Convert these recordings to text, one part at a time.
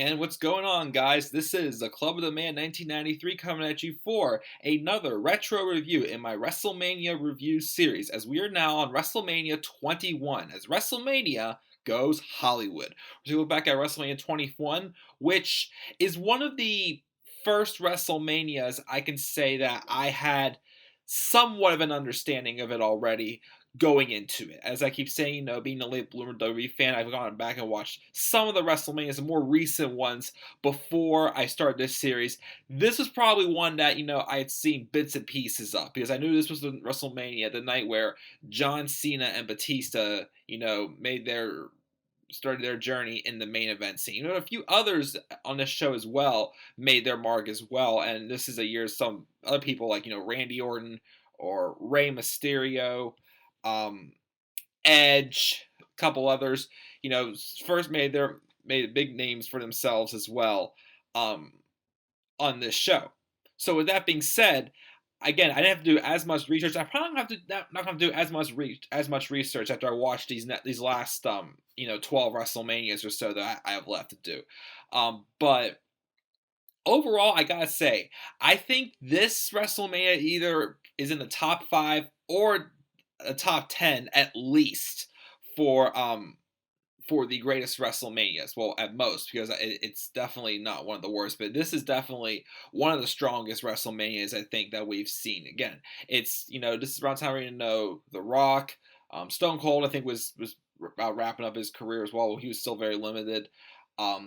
And what's going on, guys? This is the Club of the Man 1993 coming at you for another retro review in my WrestleMania review series, as we are now on WrestleMania 21, as WrestleMania goes Hollywood. We're going to look back at WrestleMania 21, which is one of the first WrestleManias I can say that I had somewhat of an understanding of it already going into it. As I keep saying, being a late bloomer WWE fan, I've gone back and watched some of the WrestleManias, the more recent ones, before I started this series. This was probably one that, I had seen bits and pieces of, because I knew this was the WrestleMania, the night where John Cena and Batista, started their journey in the main event scene. A few others on this show as well made their mark as well, and this is a year some other people like, Randy Orton or Rey Mysterio, um, Edge, a couple others, first made big names for themselves as well, um, on this show. So with that being said, again, I didn't have to do as much research. I probably not going to do as much research after I watched these last 12 WrestleManias or so that I have left to do. But overall, I gotta say, I think this WrestleMania either is in the top 5 or a top 10 at least for the greatest WrestleManias. Well, at most, because it's definitely not one of the worst, but this is definitely one of the strongest WrestleManias I think that we've seen. Again, it's this is around time where The Rock, Stone Cold, I think was about wrapping up his career as well. He was still very limited. A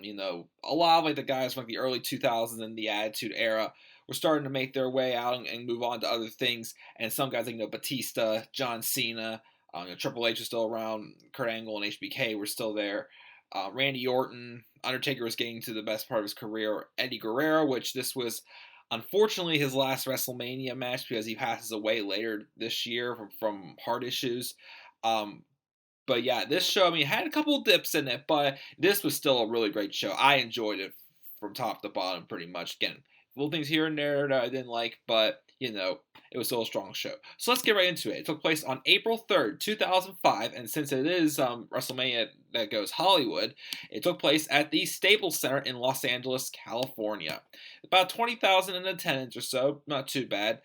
lot of like the guys from like the early 2000s and the Attitude Era were starting to make their way out and move on to other things. And some guys like Batista, John Cena, Triple H was still around. Kurt Angle and HBK were still there. Randy Orton, Undertaker was getting to the best part of his career. Eddie Guerrero, which this was unfortunately his last WrestleMania match because he passes away later this year from heart issues. But yeah, this show, it had a couple of dips in it, but this was still a really great show. I enjoyed it from top to bottom pretty much. Again, little things here and there that I didn't like, but, it was still a strong show. So let's get right into it. It took place on April 3rd, 2005, and since it is WrestleMania that goes Hollywood, it took place at the Staples Center in Los Angeles, California. About 20,000 in attendance or so, not too bad.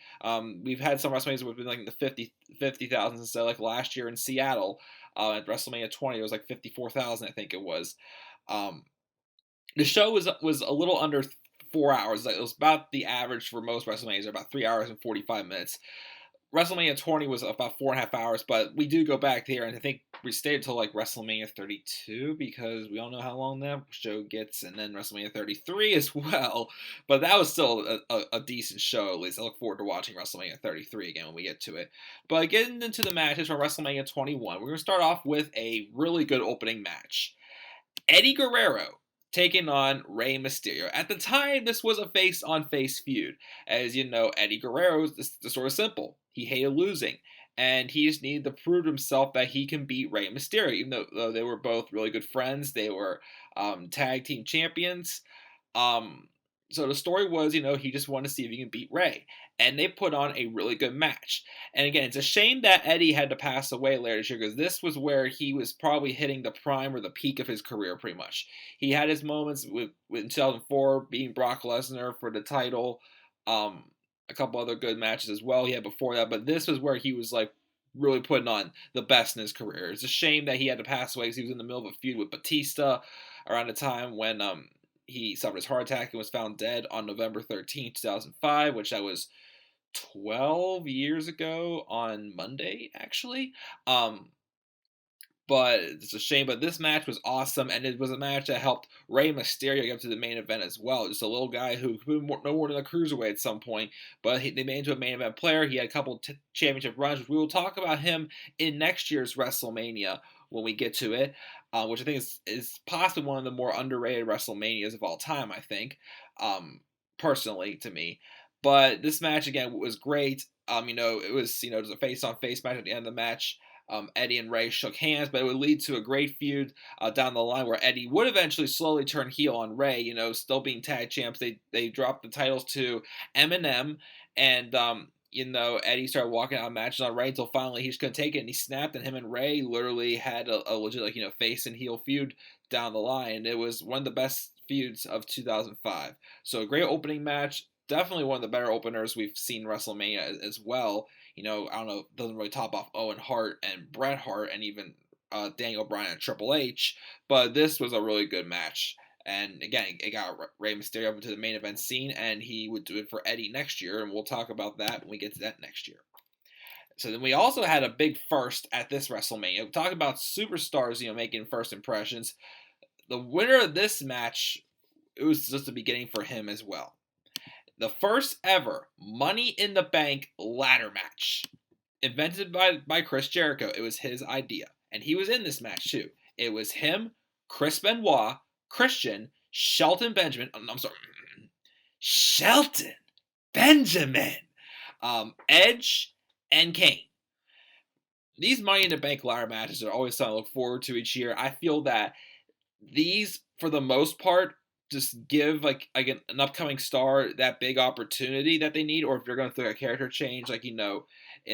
We've had some WrestleManias that have been like in the 50,000 and so, like last year in Seattle. At WrestleMania 20, it was like 54,000, I think it was. The show was a little under 4 hours. It was about the average for most WrestleManias, about 3 hours and 45 minutes. WrestleMania 20 was about 4.5 hours, but we do go back there, and I think we stayed until like WrestleMania 32 because we all know how long that show gets, and then WrestleMania 33 as well. But that was still a decent show, at least. I look forward to watching WrestleMania 33 again when we get to it. But getting into the matches from WrestleMania 21, we're going to start off with a really good opening match. Eddie Guerrero taking on Rey Mysterio. At the time, this was a face-on-face feud. As you know, Eddie Guerrero is sort of simple. He hated losing, and he just needed to prove to himself that he can beat Rey Mysterio. Even though they were both really good friends, they were tag team champions. So the story was, he just wanted to see if he can beat Rey. And they put on a really good match. And again, it's a shame that Eddie had to pass away later this year because this was where he was probably hitting the prime or the peak of his career pretty much. He had his moments with in 2004 beating Brock Lesnar for the title. A couple other good matches as well he had before that. But this was where he was like really putting on the best in his career. It's a shame that he had to pass away because he was in the middle of a feud with Batista around the time when he suffered his heart attack and was found dead on November 13th, 2005, which that was 12 years ago on Monday, actually. But it's a shame. But this match was awesome, and it was a match that helped Rey Mysterio get up to the main event as well. Just a little guy who could be no more than a cruiserweight at some point, but they made him into a main event player. He had a couple championship runs, which we will talk about him in next year's WrestleMania when we get to it, which I think is possibly one of the more underrated WrestleManias of all time, I think, personally to me. But this match, again, was great. It was, it was a face-on-face match at the end of the match. Eddie and Rey shook hands, but it would lead to a great feud down the line where Eddie would eventually slowly turn heel on Rey, still being tag champs. They dropped the titles to Eminem and Eddie started walking out matches on Ray until finally he just couldn't take it and he snapped, and him and Ray literally had a legit face and heel feud down the line. It was one of the best feuds of 2005. So a great opening match. Definitely one of the better openers we've seen WrestleMania as well. I don't know, doesn't really top off Owen Hart and Bret Hart and even Daniel Bryan and Triple H, but this was a really good match. And again, it got Rey Mysterio up into the main event scene, and he would do it for Eddie next year, and we'll talk about that when we get to that next year. So then we also had a big first at this WrestleMania. We talk about superstars, making first impressions. The winner of this match, it was just the beginning for him as well. The first ever Money in the Bank ladder match, invented by Chris Jericho. It was his idea, and he was in this match too. It was him, Chris Benoit, Christian, Shelton Benjamin. I'm sorry, Shelton Benjamin, Edge, and Kane. These Money in the Bank ladder matches are always something to look forward to each year. I feel that these, for the most part, just give like an upcoming star that big opportunity that they need, or if you're going through a character change, it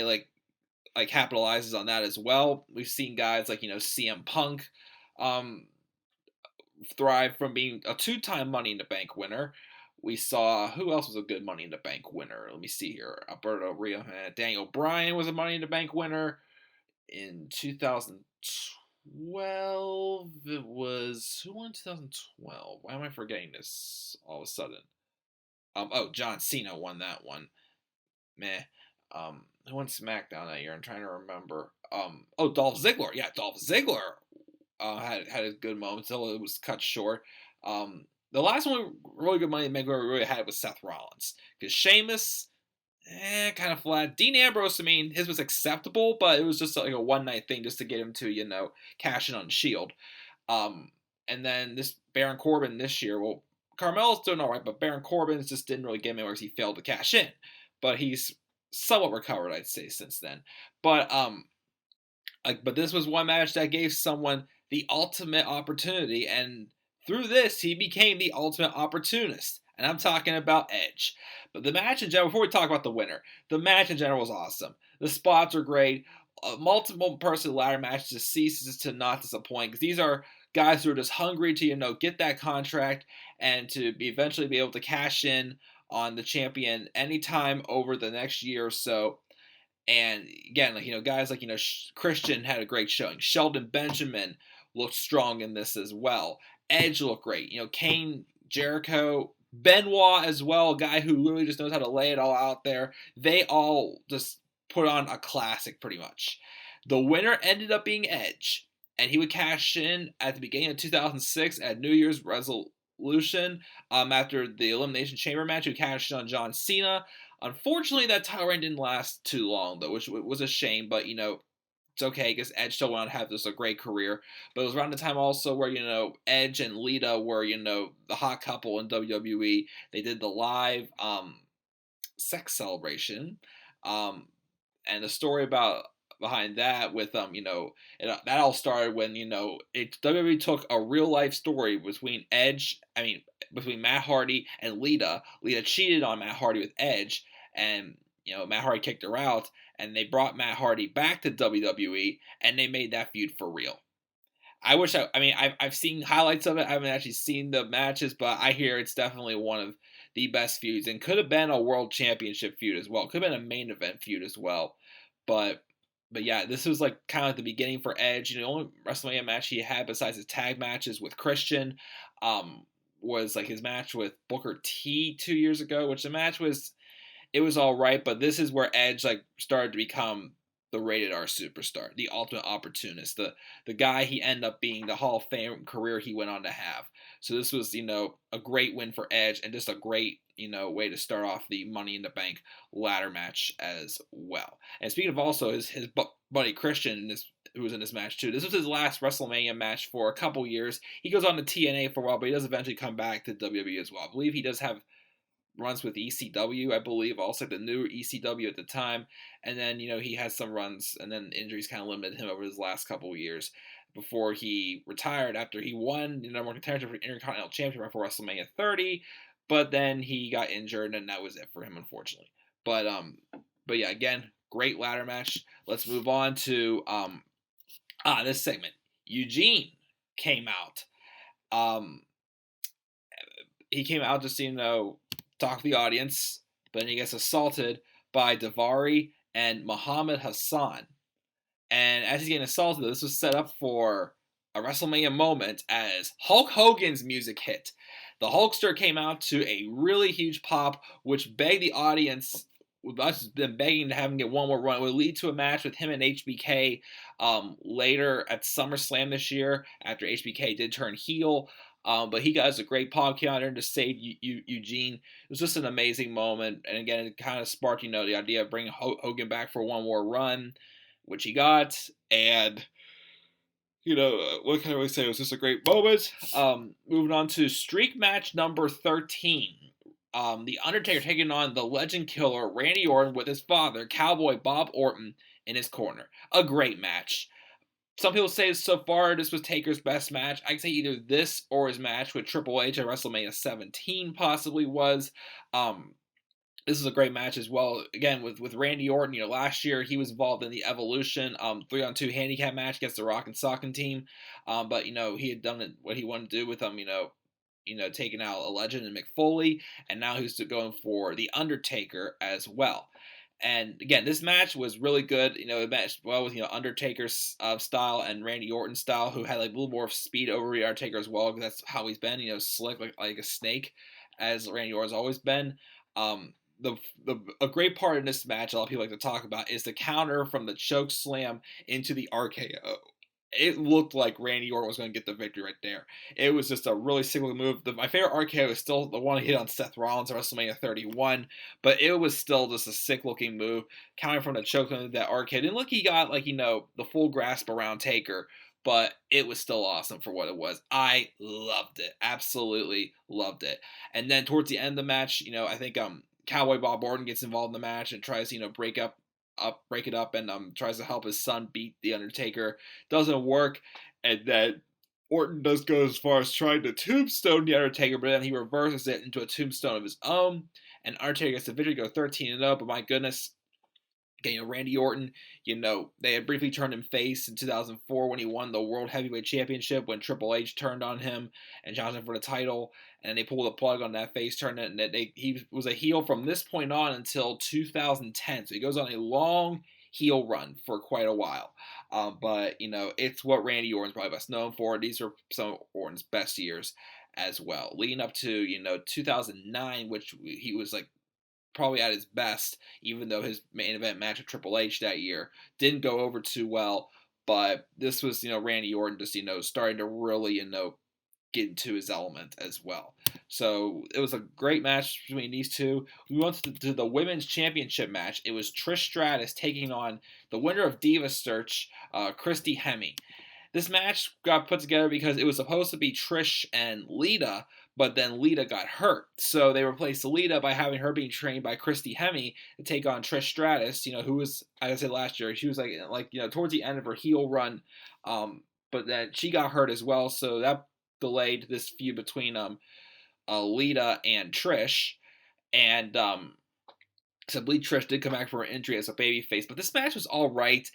like capitalizes on that as well. We've seen guys like CM Punk thrive from being a 2-time Money in the Bank winner. We saw who else was a good Money in the Bank winner. Let me see here. Alberto Rio, Daniel Bryan was a Money in the Bank winner in 2012. It was who won 2012? Why am I forgetting this all of a sudden? John Cena won that one. Meh. Who won SmackDown that year? I'm trying to remember. Dolph Ziggler. Yeah, Dolph Ziggler had a good moment until it was cut short. The last one really good Money in the Bank we really had was Seth Rollins, because Sheamus, kind of flat. Dean Ambrose, his was acceptable, but it was just like a one night thing just to get him to cash in on Shield. And then this Baron Corbin this year, well, Carmelo's doing all right, but Baron Corbin just didn't really get him anywhere because he failed to cash in. But he's somewhat recovered, I'd say, since then. But but this was one match that gave someone the ultimate opportunity, and through this, he became the ultimate opportunist. And I'm talking about Edge. But the match in general, before we talk about the winner, the match in general was awesome. The spots are great. Multiple person ladder matches just ceases to not disappoint, because these are guys who are just hungry to get that contract and to eventually be able to cash in on the champion anytime over the next year or so. And again, guys like Christian had a great showing. Shelton Benjamin looked strong in this as well. Edge looked great. Kane, Jericho, Benoit as well, a guy who literally just knows how to lay it all out there. They all just put on a classic pretty much. The winner ended up being Edge, and he would cash in at the beginning of 2006 at New Year's resolution after the Elimination Chamber match. He cashed in on John Cena. Unfortunately, that title reign didn't last too long, though, which was a shame, but, it's okay, because Edge still went on to have just a great career. But it was around the time also where, Edge and Lita were, the hot couple in WWE. They did the live sex celebration. And the story behind that with that all started when WWE took a real life story between between Matt Hardy and Lita. Lita cheated on Matt Hardy with Edge, and Matt Hardy kicked her out, and they brought Matt Hardy back to WWE, and they made that feud for real. I've seen highlights of it. I haven't actually seen the matches, but I hear it's definitely one of the best feuds, and could have been a world championship feud as well. Could have been a main event feud as well. But yeah, this was like kind of like the beginning for Edge. The only WrestleMania match he had besides his tag matches with Christian was like his match with Booker T 2 years ago, which the match was all right, but this is where Edge started to become the rated R superstar, the ultimate opportunist, the guy he ended up being, the Hall of Fame career he went on to have. So this was a great win for Edge, and just a great way to start off the Money in the Bank ladder match as well. And speaking of also his buddy Christian, who was in this match too. This was his last WrestleMania match for a couple years. He goes on to TNA for a while, but he does eventually come back to WWE as well. I believe he does have runs with ECW, I believe, also the new ECW at the time. And then, he has some runs, and then injuries kind of limited him over his last couple of years before he retired after he won the number one contention for Intercontinental Championship for WrestleMania 30. But then he got injured, and that was it for him, unfortunately. But But yeah, again, great ladder match. Let's move on to this segment. Eugene came out. Um, he came out just talk to the audience, but then he gets assaulted by Davari and Muhammad Hassan. And as he's getting assaulted, this was set up for a WrestleMania moment as Hulk Hogan's music hit. The Hulkster came out to a really huge pop, which begged the audience, with us been begging to have him get one more run. It would lead to a match with him and HBK later at SummerSlam this year after HBK did turn heel. But he got us a great pop counter to save Eugene. It was just an amazing moment. And again, it kind of sparked, the idea of bringing Hogan back for one more run, which he got. And what can I really say? It was just a great moment. Moving on to streak match number 13. The Undertaker taking on the legend killer Randy Orton with his father, Cowboy Bob Orton, in his corner. A great match. Some people say so far this was Taker's best match. I'd say either this or his match with Triple H at WrestleMania 17 possibly was. This is a great match as well. Again, with Randy Orton, last year he was involved in the Evolution 3-on-2 handicap match against the Rock and Sock'em team. But he had done what he wanted to do with them. Taking out a legend in Mick Foley, and now he's going for the Undertaker as well. And again, this match was really good. It matched well with Undertaker's style and Randy Orton's style, who had like a little more speed over the Undertaker as well, because that's how he's been. Slick like a snake, as Randy Orton's always been. A great part in this match a lot of people like to talk about is the counter from the choke slam into the RKO. It looked like Randy Orton was going to get the victory right there. It was just a really single move. My favorite RKO is still the one he hit on Seth Rollins at WrestleMania 31, but it was still just a sick-looking move. Counting from the choke into that RKO. Didn't look he got the full grasp around Taker, but it was still awesome for what it was. I loved it. Absolutely loved it. And then towards the end of the match, I think Cowboy Bob Orton gets involved in the match and tries to break it up, and tries to help his son beat the Undertaker. Doesn't work, and then Orton does go as far as trying to tombstone the Undertaker, but then he reverses it into a tombstone of his own, and Undertaker gets the victory, go 13-0. But my goodness, Randy Orton, they had briefly turned him face in 2004 when he won the World Heavyweight Championship, when Triple H turned on him and challenged him for the title, and they pulled the plug on that face turn, and he was a heel from this point on until 2010. So he goes on a long heel run for quite a while. But it's what Randy Orton's probably best known for. These are some of Orton's best years as well, leading up to 2009, which he was like probably at his best, even though his main event match with Triple H that year didn't go over too well. But this was, Randy Orton just, starting to really, get into his element as well. So it was a great match between these two. We went to the women's championship match. It was Trish Stratus taking on the winner of Diva Search, Christy Hemme. This match got put together because it was supposed to be Trish and Lita, but then Lita got hurt. So they replaced Lita by having her being trained by Christy Hemme to take on Trish Stratus, who was, as I said last year, she was towards the end of her heel run. But then she got hurt as well, so that delayed this feud between Lita and Trish. And so I believe Trish did come back from her injury as a babyface, but this match was all right.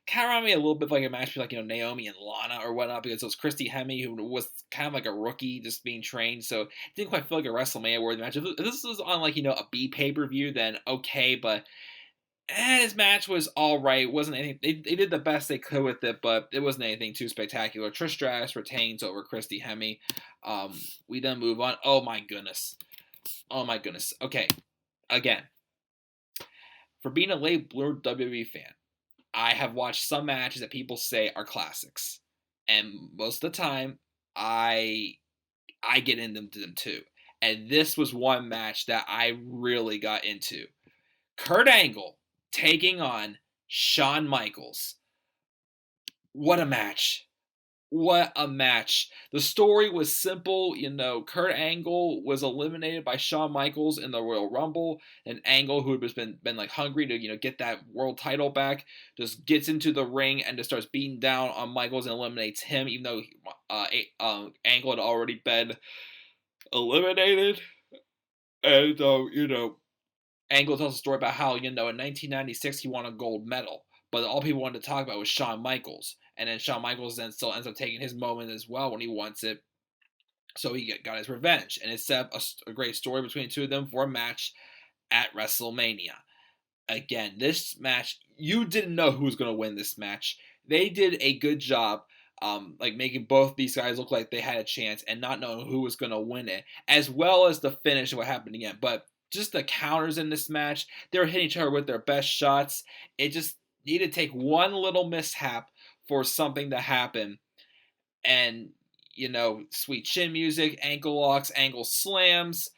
Kind of reminded me a little bit like a match between Naomi and Lana or whatnot, because it was Christy Hemme, who was kind of like a rookie just being trained, so it didn't quite feel like a WrestleMania worthy match. If this was on a B pay-per-view, then okay, but his match was all right. Wasn't anything. They did the best they could with it, but it wasn't anything too spectacular. Trish Stratus retains over Christy Hemme. We then move on. Oh my goodness. Okay, again, for being a late bloomer WWE fan, I have watched some matches that people say are classics, and most of the time, I get into them too. And this was one match that I really got into. Kurt Angle taking on Shawn Michaels. What a match! What a match. The story was simple. Kurt Angle was eliminated by Shawn Michaels in the Royal Rumble. And Angle, who had been hungry to, get that world title back, just gets into the ring and just starts beating down on Michaels and eliminates him, even though Angle had already been eliminated. And, Angle tells a story about how, in 1996 he won a gold medal, but all people wanted to talk about was Shawn Michaels. And then Shawn Michaels then still ends up taking his moment as well when he wants it. So he got his revenge. And it set up a great story between the two of them for a match at WrestleMania. Again, this match, you didn't know who was going to win this match. They did a good job, like making both these guys look like they had a chance and not knowing who was going to win it, as well as the finish and what happened again. But just the counters in this match, they were hitting each other with their best shots. It just needed to take one little mishap for something to happen. And, sweet chin music, ankle locks, ankle slams.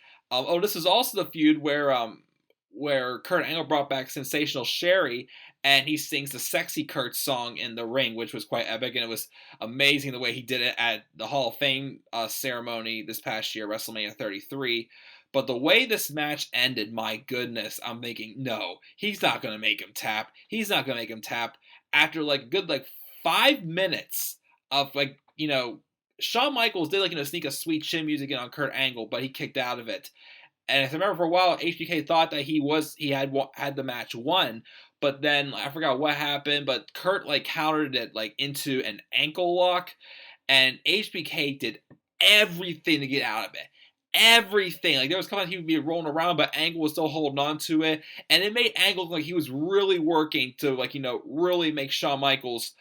This is also the feud where Kurt Angle brought back Sensational Sherry, and he sings the Sexy Kurt song in the ring, which was quite epic, and it was amazing the way he did it at the Hall of Fame ceremony this past year, WrestleMania 33. But the way this match ended, my goodness, I'm thinking, no, he's not going to make him tap. He's not going to make him tap. After like a good 5 minutes of Shawn Michaels did sneak a sweet chin music in on Kurt Angle, but he kicked out of it. And if I remember for a while, HBK thought that he had the match won, but then I forgot what happened. But Kurt countered it into an ankle lock, and HBK did everything to get out of it. Everything. There was a couple of he would be rolling around, but Angle was still holding on to it, and it made Angle look like he was really working to really make Shawn Michaels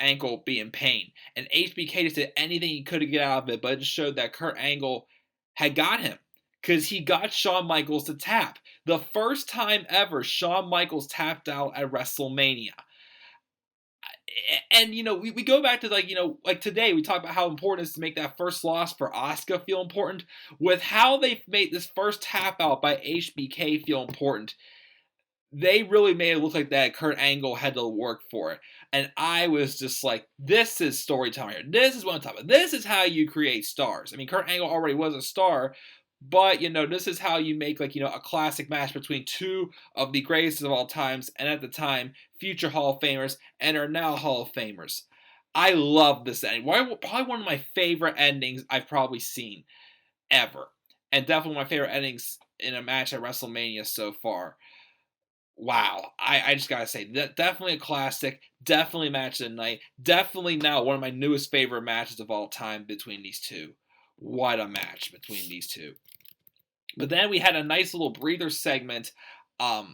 ankle be in pain. And HBK just did anything he could to get out of it, but it just showed that Kurt Angle had got him. Because he got Shawn Michaels to tap. The first time ever Shawn Michaels tapped out at WrestleMania. And, we go back to, today, we talk about how important it is to make that first loss for Asuka feel important. With how they've made this first tap out by HBK feel important, they really made it look like that Kurt Angle had to work for it. And I was just like, this is storytelling here. This is what I'm talking about. This is how you create stars. I mean, Kurt Angle already was a star, but, this is how you make, a classic match between two of the greatest of all times, and at the time, future Hall of Famers, and are now Hall of Famers. I love this ending. Probably one of my favorite endings I've probably seen ever. And definitely one of my favorite endings in a match at WrestleMania so far. Wow. I just gotta say, definitely a classic. Definitely match of the night. Definitely now one of my newest favorite matches of all time between these two. What a match between these two. But then we had a nice little breather segment. It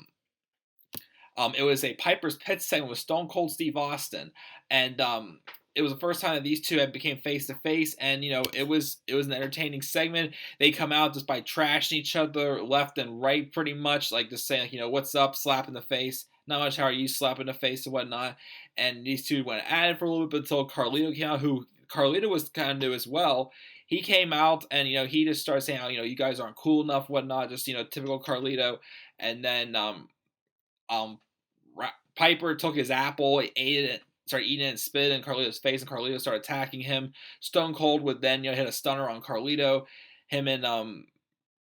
was a Piper's Pit segment with Stone Cold Steve Austin, and it was the first time that these two had became face to face, and it was an entertaining segment. They come out just by trashing each other left and right, pretty much just saying what's up, slap in the face. Not much how are you, slap in the face and whatnot. And these two went at it for a little bit until Carlito came out, who Carlito was kind of new as well. He came out and he just started saying how you guys aren't cool enough, whatnot, just typical Carlito. And then Piper took his apple, he ate it, started eating it and spit in Carlito's face, and Carlito started attacking him. Stone Cold would then hit a stunner on Carlito. Him and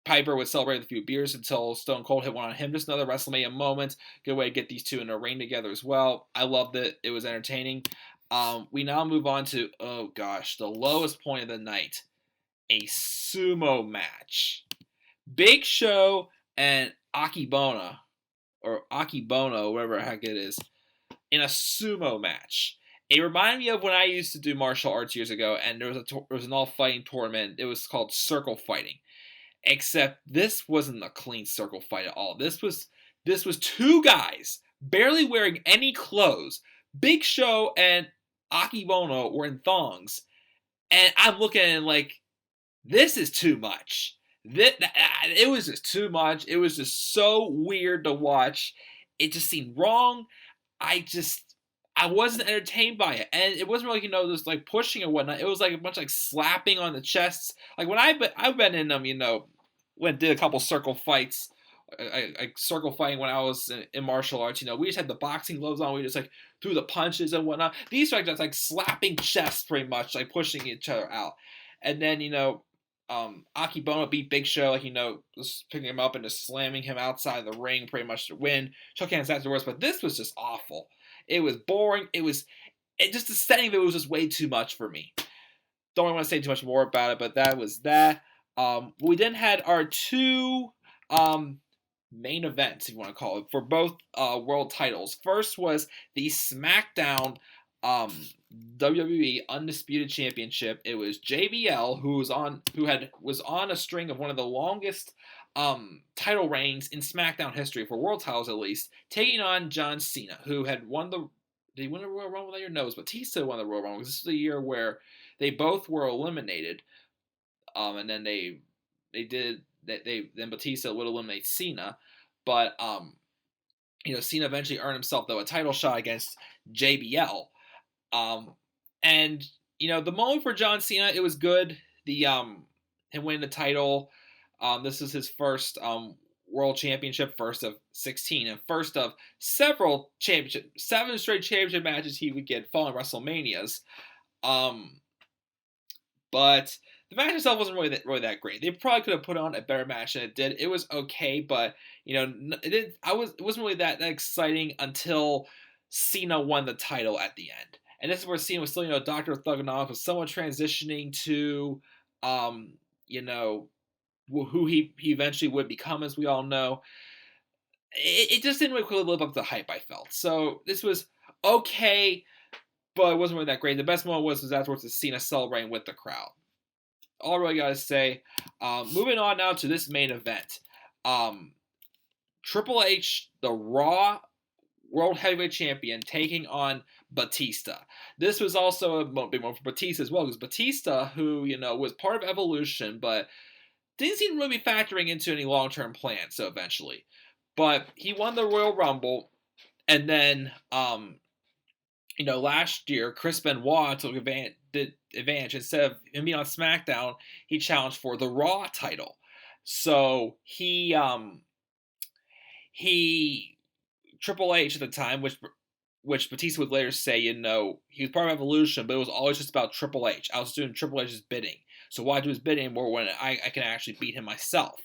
Piper would celebrate with a few beers until Stone Cold hit one on him. Just another WrestleMania moment. Good way to get these two in a ring together as well. I loved it. It was entertaining. We now move on to, the lowest point of the night. A sumo match. Big Show and Akibona, or Akibono, whatever the heck it is, in a sumo match. It reminded me of when I used to do martial arts years ago, and there was an all-fighting tournament. It was called circle fighting. Except this wasn't a clean circle fight at all. This was two guys barely wearing any clothes. Big Show and Akibono were in thongs, and I'm looking at it like, this is too much. It was just too much. It was just so weird to watch. It just seemed wrong. I wasn't entertained by it, and it wasn't really just pushing and whatnot. It was a bunch slapping on the chests. When I've been in them, did a couple circle fights, circle fighting when I was in martial arts. We just had the boxing gloves on. We just threw the punches and whatnot. These are just slapping chests, pretty much pushing each other out, and then Akibono beat Big Show, just picking him up and just slamming him outside the ring pretty much to win. Shook hands afterwards, but this was just awful. It was boring. It just the setting of it was just way too much for me. Don't really want to say too much more about it, but that was that. We then had our two main events, if you want to call it, for both world titles. First was the SmackDown um, WWE Undisputed Championship. It was JBL was on a string of one of the longest title reigns in SmackDown history for world titles, at least, taking on John Cena, who had won the. Did he win the Royal Rumble that year? No, it was Batista won the Royal Rumble. This is the year where they both were eliminated, and then then Batista would eliminate Cena, but Cena eventually earned himself though a title shot against JBL, and the moment for John Cena, it was good. The him winning the title. This is his first world championship, first of 16, and first of several 7 straight championship matches he would get following WrestleManias. But the match itself wasn't really that great. They probably could have put on a better match than it did. It was okay, but it wasn't really that exciting until Cena won the title at the end. And this is where Cena was still, Dr. Thuganomics was somewhat transitioning to, who he eventually would become, as we all know. It just didn't really live up to the hype, I felt. So this was okay, but it wasn't really that great. The best moment was afterwards the Cena celebrating with the crowd. All I really gotta say. Moving on now to this main event. Triple H, the Raw World Heavyweight Champion, taking on Batista. This was also a big moment for Batista as well, because Batista, who, was part of Evolution, but didn't seem to really be factoring into any long-term plans, so eventually. But he won the Royal Rumble, and then, last year, Chris Benoit took advantage. Instead of him being on SmackDown, he challenged for the Raw title. So he Triple H at the time, which Batista would later say, he was part of Evolution, but it was always just about Triple H. I was doing Triple H's bidding. So why do his bidding more when I can actually beat him myself?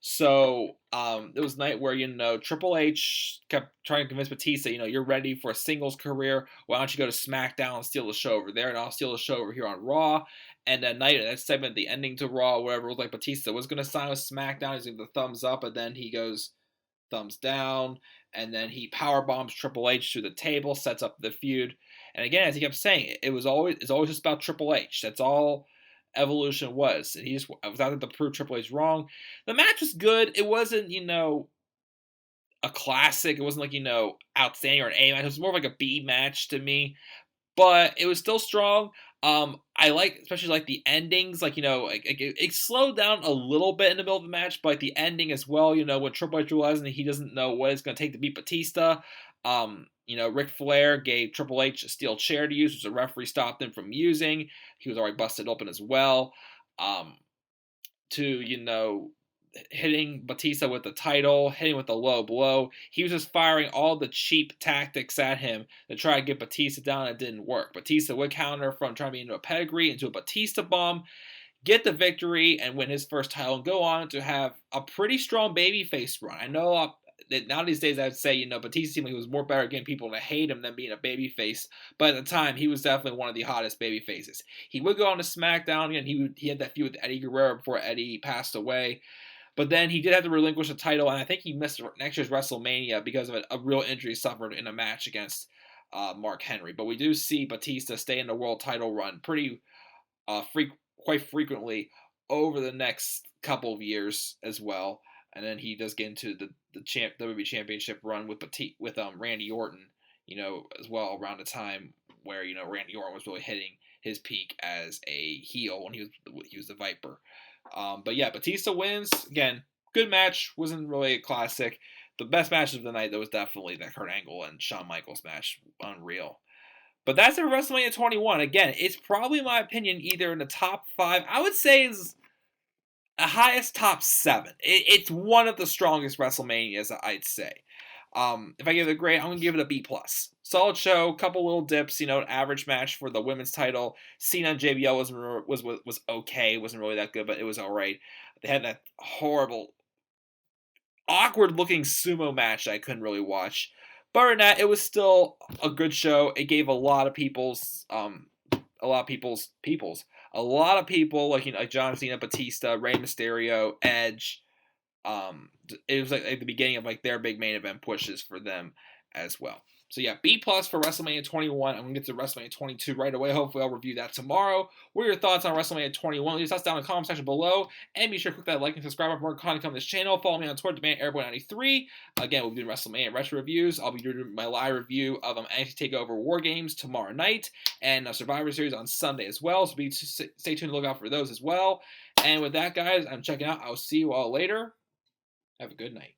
So it was a night where, Triple H kept trying to convince Batista, you're ready for a singles career. Why don't you go to SmackDown and steal the show over there, and I'll steal the show over here on Raw. And that segment, the ending to Raw, whatever, it was like Batista was going to sign with SmackDown. He's giving the thumbs up, and then he goes thumbs down, and then he power bombs Triple H through the table, sets up the feud. And again, as he kept saying, it's always just about Triple H. That's all Evolution was. And he just was out there to prove Triple H wrong. The match was good. It wasn't, a classic. It wasn't like, outstanding or an A match. It was more like a B match to me. But it was still strong. I especially like the endings. Like, it slowed down a little bit in the middle of the match, but the ending as well, when Triple H realizing that he doesn't know what it's going to take to beat Batista. Ric Flair gave Triple H a steel chair to use, which the referee stopped him from using. He was already busted open as well. Hitting Batista with the title, hitting with a low blow. He was just firing all the cheap tactics at him to try to get Batista down, and it didn't work. Batista would counter from trying to be into a pedigree into a Batista bomb, get the victory, and win his first title, and go on to have a pretty strong babyface run. I know that now these days I'd say, Batista seemed like he was more better at getting people to hate him than being a babyface, but at the time he was definitely one of the hottest babyfaces. He would go on to SmackDown, and he had that feud with Eddie Guerrero before Eddie passed away. But then he did have to relinquish the title, and I think he missed next year's WrestleMania because of a real injury suffered in a match against Mark Henry. But we do see Batista stay in the world title run quite frequently over the next couple of years as well. And then he does get into the WWE Championship run with Randy Orton, as well, around the time where Randy Orton was really hitting his peak as a heel when he was the Viper. But yeah, Batista wins. Again, good match. Wasn't really a classic. The best match of the night, though, was definitely that Kurt Angle and Shawn Michaels match. Unreal. But that's it for WrestleMania 21. Again, it's probably, in my opinion, either in the top 5. I would say it's the highest top 7. It's one of the strongest WrestleManias, I'd say. If I give it a grade, I'm going to give it a B+. Solid show, couple little dips, an average match for the women's title. Cena and JBL was okay, wasn't really that good, but it was alright. They had that horrible, awkward-looking sumo match that I couldn't really watch. But other than that, it was still a good show. It gave a lot of people, like John Cena, Batista, Rey Mysterio, Edge, It was like at the beginning of like their big main event pushes for them as well. So yeah, B plus for WrestleMania 21. I'm gonna get to WrestleMania 22 right away. Hopefully, I'll review that tomorrow. What are your thoughts on WrestleMania 21? Leave us down in the comment section below, and be sure to click that like and subscribe for more content on this channel. Follow me on Twitter, DemandAirboy93. Again, we'll be doing WrestleMania retro reviews. I'll be doing my live review of NXT Takeover War Games tomorrow night, and a Survivor Series on Sunday as well. So stay tuned to look out for those as well. And with that, guys, I'm checking out. I'll see you all later. Have a good night.